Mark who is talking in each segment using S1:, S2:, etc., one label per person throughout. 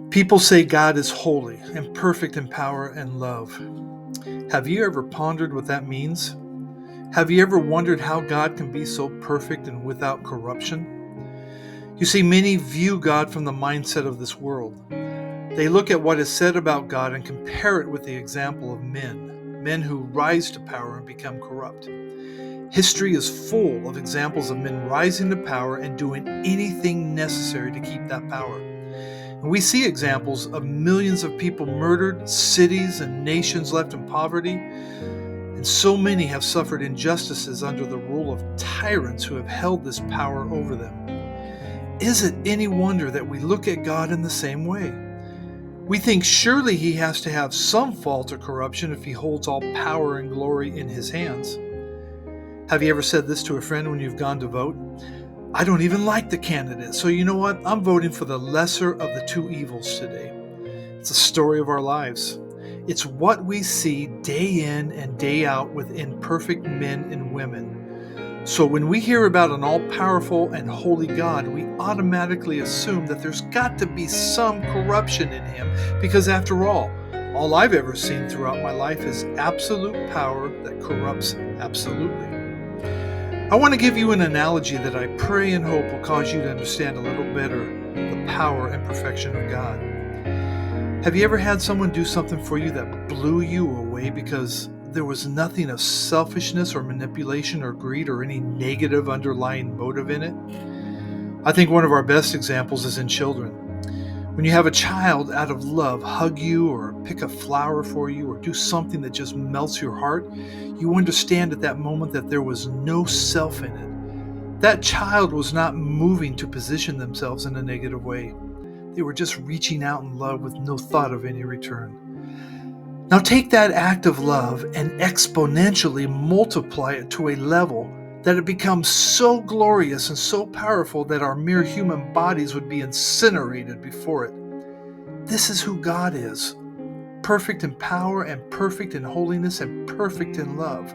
S1: People say God is holy and perfect in power and love. Have you ever pondered what that means? Have you ever wondered how God can be so perfect and without corruption? You see, many view God from the mindset of this world. They look at what is said about God and compare it with the example of men who rise to power and become corrupt. History is full of examples of men rising to power and doing anything necessary to keep that power. And we see examples of millions of people murdered, cities and nations left in poverty, and so many have suffered injustices under the rule of tyrants who have held this power over them. Is it any wonder that we look at God in the same way? We think surely he has to have some fault or corruption if he holds all power and glory in his hands. Have you ever said this to a friend when you've gone to vote? I don't even like the candidate, so you know what? I'm voting for the lesser of the two evils today. It's the story of our lives. It's what we see day in and day out with imperfect men and women. So when we hear about an all-powerful and holy God, we automatically assume that there's got to be some corruption in him, because after all I've ever seen throughout my life is absolute power that corrupts absolutely. I want to give you an analogy that I pray and hope will cause you to understand a little better the power and perfection of God. Have you ever had someone do something for you that blew you away because there was nothing of selfishness or manipulation or greed or any negative underlying motive in it? I think one of our best examples is in children. When you have a child out of love hug you or pick a flower for you or do something that just melts your heart, you understand at that moment that there was no self in it. That child was not moving to position themselves in a negative way. They were just reaching out in love with no thought of any return. Now take that act of love and exponentially multiply it to a level that it becomes so glorious and so powerful that our mere human bodies would be incinerated before it. This is who God is, perfect in power and perfect in holiness and perfect in love.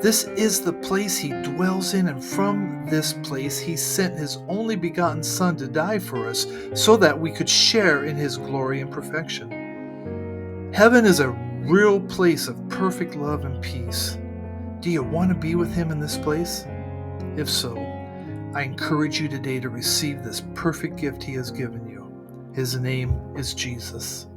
S1: This is the place he dwells in, and from this place he sent his only begotten Son to die for us so that we could share in his glory and perfection. Heaven is a real place of perfect love and peace. Do you want to be with him in this place? If so, I encourage you today to receive this perfect gift he has given you. His name is Jesus.